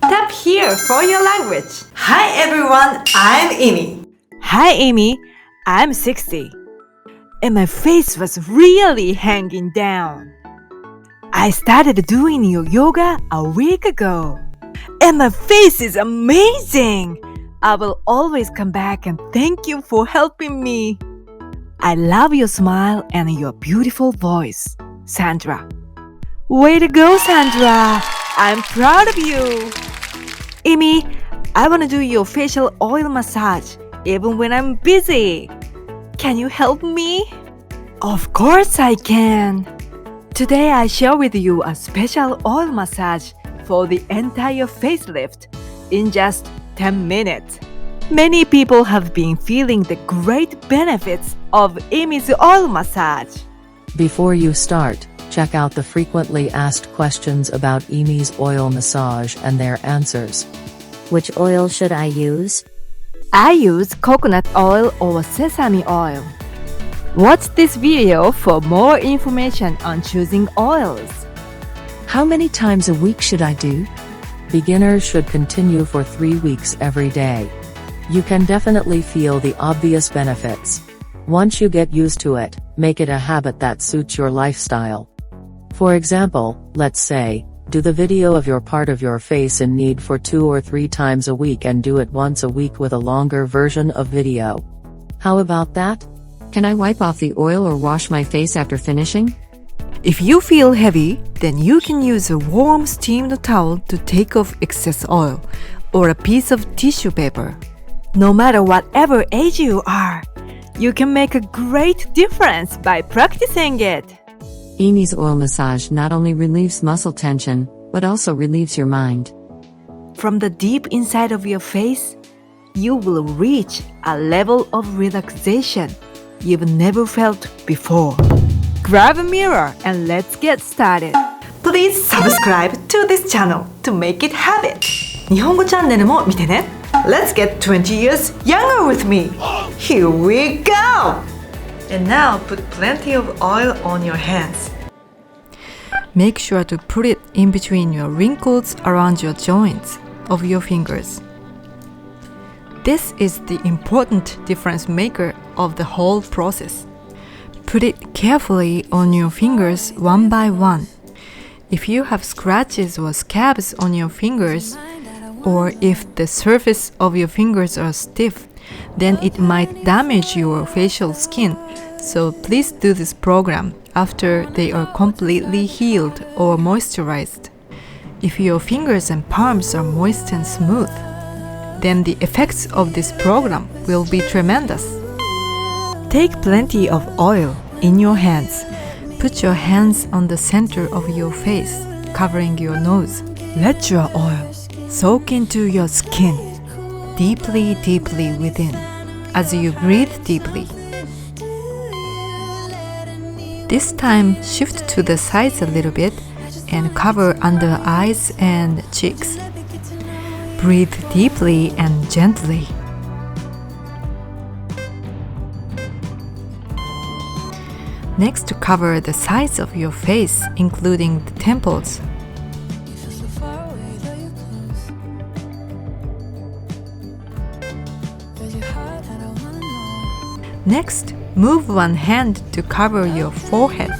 Tap here for your language. Hi everyone, I'm Amy. Hi Amy, I'm 60. And my face was really hanging down. I started doing yoga a week ago. And my face is amazing. I will always come back and thank you for helping me. I love your smile and your beautiful voice, Sandra. Way to go, Sandra. I'm proud of you. Amy, I want to do your facial oil massage even when I'm busy. Can you help me? Of course I can. Today I share with you a special oil massage for the entire facelift in just 10 minutes. Many people have been feeling the great benefits of Amy's oil massage. Before you start, check out the frequently asked questions about Amy's oil massage and their answers. Which oil should I use? I use coconut oil or sesame oil. Watch this video for more information on choosing oils. How many times a week should I do? Beginners should continue for 3 weeks every day. You can definitely feel the obvious benefits. Once you get used to it, make it a habit that suits your lifestyle. For example, let's say, do the video of your part of your face in need for 2 or 3 times a week and do it once a week with a longer version of video. How about that? Can I wipe off the oil or wash my face after finishing? If you feel heavy, then you can use a warm steamed towel to take off excess oil or a piece of tissue paper. No matter whatever age you are, you can make a great difference by practicing it. Amy's oil massage not only relieves muscle tension, but also relieves your mind. From the deep inside of your face, you will reach a level of relaxation you've never felt before. Grab a mirror and let's get started. Please subscribe to this channel to make it habit. 日本語チャンネルも見てね。Let's get 20 years younger with me. Here we go! And now put plenty of oil on your hands. Make sure to put it in between your wrinkles around your joints of your fingers. This is the important difference maker of the whole process. Put it carefully on your fingers one by one. If you have scratches or scabs on your fingers, or if the surface of your fingers are stiff, then it might damage your facial skin. So please do this program after they are completely healed or moisturized. If your fingers and palms are moist and smooth, then the effects of this program will be tremendous. Take plenty of oil in your hands. Put your hands on the center of your face, covering your nose. Let your oil soak into your skin, deeply, deeply within, as you breathe deeply. This time, shift to the sides a little bit and cover under eyes and cheeks. Breathe deeply and gently. Next, cover the sides of your face, including the temples. Next, move one hand to cover your forehead.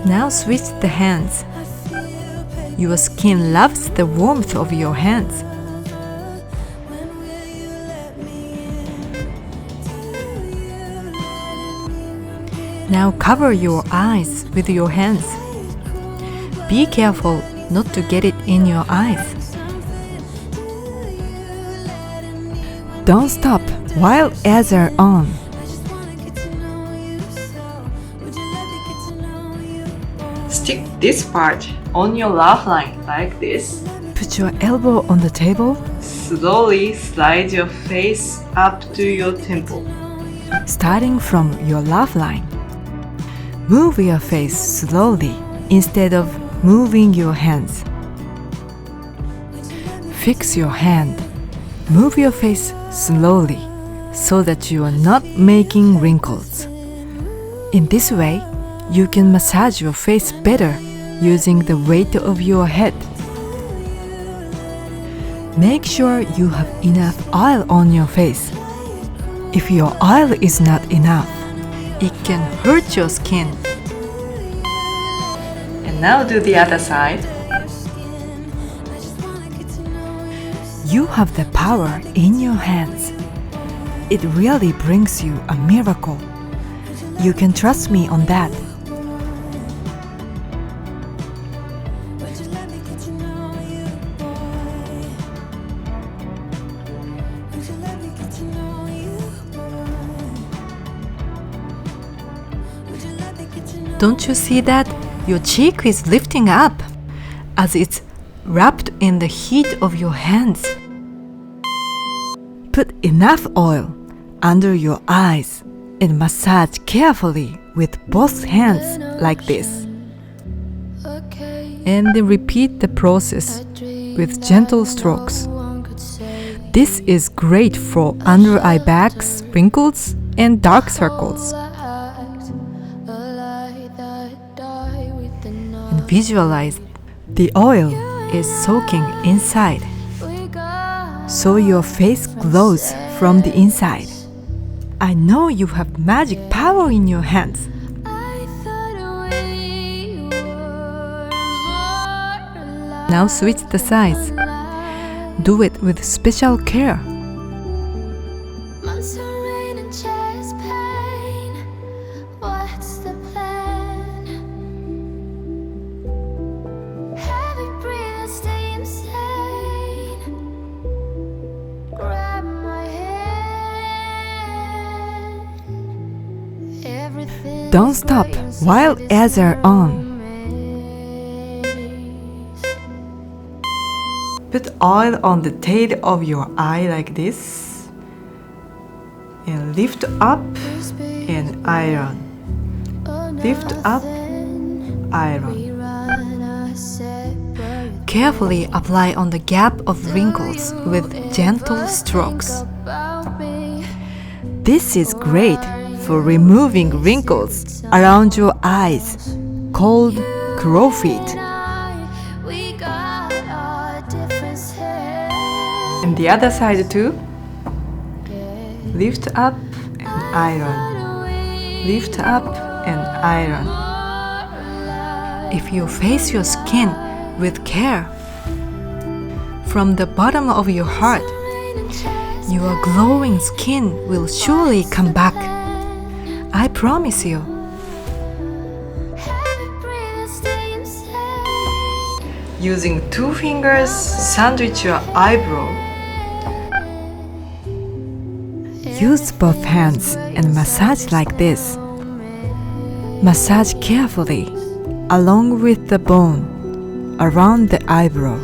Now switch the hands. Your skin loves the warmth of your hands. Now cover your eyes with your hands. Be careful not to get it in your eyes. Don't stop while ads are on. Stick this part on your laugh line like this. Put your elbow on the table. Slowly slide your face up to your temple. Starting from your laugh line. Move your face slowly instead of moving your hands. Fix your hand. Move your face slowly. so that you are not making wrinkles. In this way, you can massage your face better using the weight of your head. Make sure you have enough oil on your face. If your oil is not enough, it can hurt your skin. And now do the other side. You have the power in your hands. It really brings you a miracle. You can trust me on that. Don't you see that? Your cheek is lifting up as it's wrapped in the heat of your hands. Put enough oil under your eyes and massage carefully with both hands like this. And then repeat the process with gentle strokes. This is great for under eye bags, wrinkles, and dark circles. And visualize the oil is soaking inside, so your face glows from the inside. I know you have magic power in your hands. Now switch the sides. Do it with special care. Don't stop while ads are on. Put oil on the tail of your eye like this and lift up and iron. Lift up, iron. Carefully apply on the gap of wrinkles with gentle strokes. This is great for removing wrinkles around your eyes, called crow feet. And the other side too. Lift up and iron. Lift up and iron. If you face your skin with care, from the bottom of your heart, your glowing skin will surely come back. I promise you. Using 2 fingers, sandwich your eyebrow. Use both hands and massage like this. Massage carefully along with the bone around the eyebrow.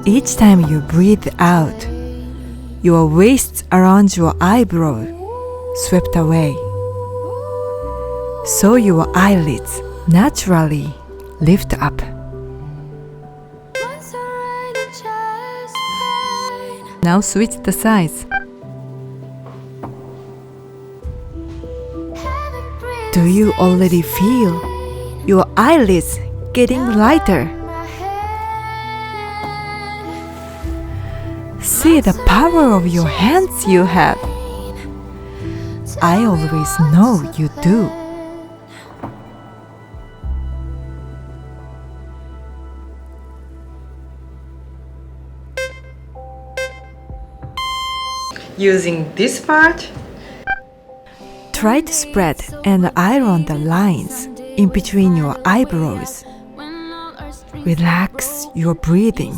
Each time you breathe out, your waist around your eyebrow swept away. So your eyelids naturally lift up. Now switch the sides. Do you already feel your eyelids getting lighter? See the power of your hands you have. I always know you do. Using this part, Try to spread and iron the lines in between your eyebrows. Relax your breathing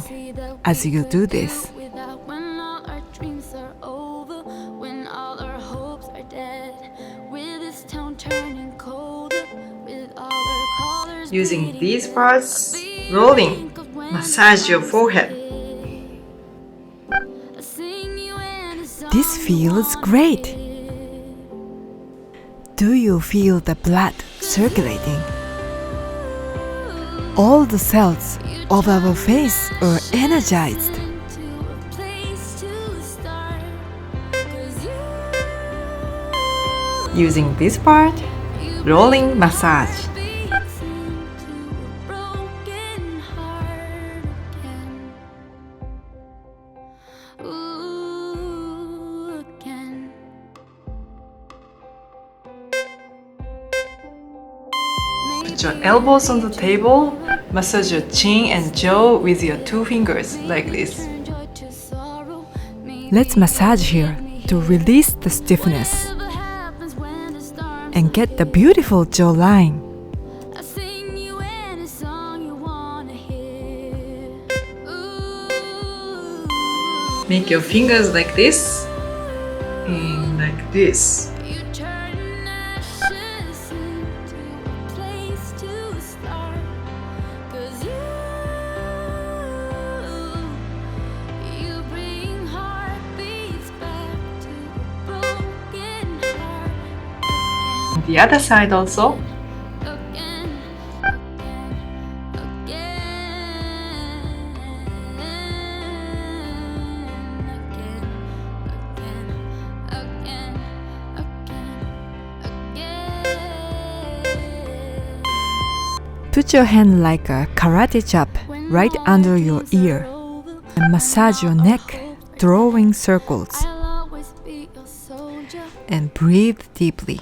as you do this. using these parts, rolling, massage your forehead. This feels great. Do you feel the blood circulating? All the cells of our face are energized. Using this part, rolling massage. Put your elbows on the table, massage your chin and jaw with your 2 fingers like this. Let's massage here to release the stiffness and get the beautiful jawline. Make your fingers like this and like this. The other side also. Put your hand like a karate chop right under your ear and massage your neck, drawing circles. And breathe deeply.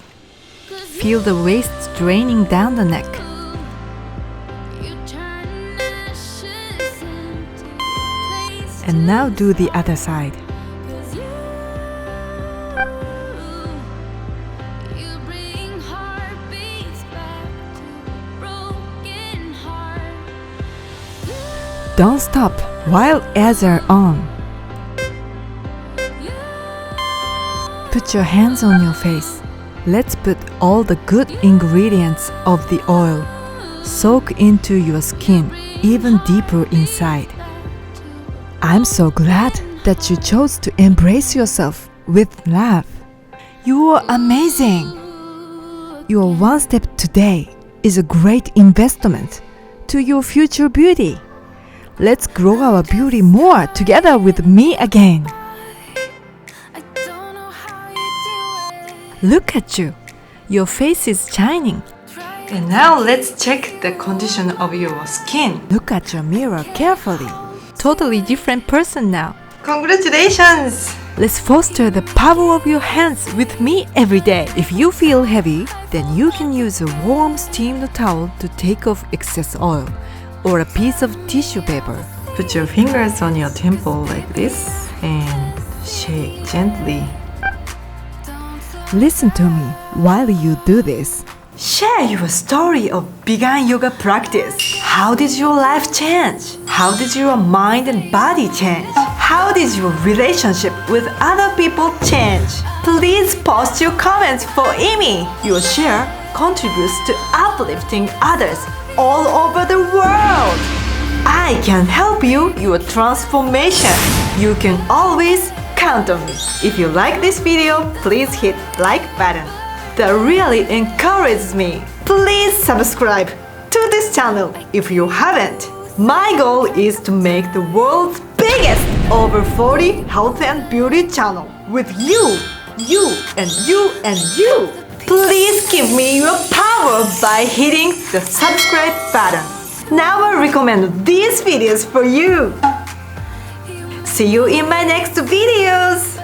Feel the waist draining down the neck. And now do the other side. Don't stop while ads are on. Put your hands on your face. Let's put all the good ingredients of the oil soak into your skin even deeper inside. I'm so glad that you chose to embrace yourself with love. You are amazing. Your one step today is a great investment to your future beauty. Let's grow our beauty more together with me again. Look at you. Your face is shining. And now let's check the condition of your skin. Look at your mirror carefully. Totally different person now. Congratulations! Let's foster the power of your hands with me every day. If you feel heavy, then you can use a warm steamed towel to take off excess oil or a piece of tissue paper. Put your fingers on your temple like this and shake gently. Listen to me while you do this. Share your story of vegan yoga practice. How did your life change? How did your mind and body change? How did your relationship with other people change? Please post your comments for Amy. Your share contributes to uplifting others all over the world. I can help you your transformation. You can always count on me. If you like this video, please hit like button. That really encourages me. Please subscribe to this channel if you haven't. My goal is to make the world's biggest over 40 health and beauty channel with you, and you. Please give me your power by hitting the subscribe button. Now I recommend these videos for you. See you in my next videos.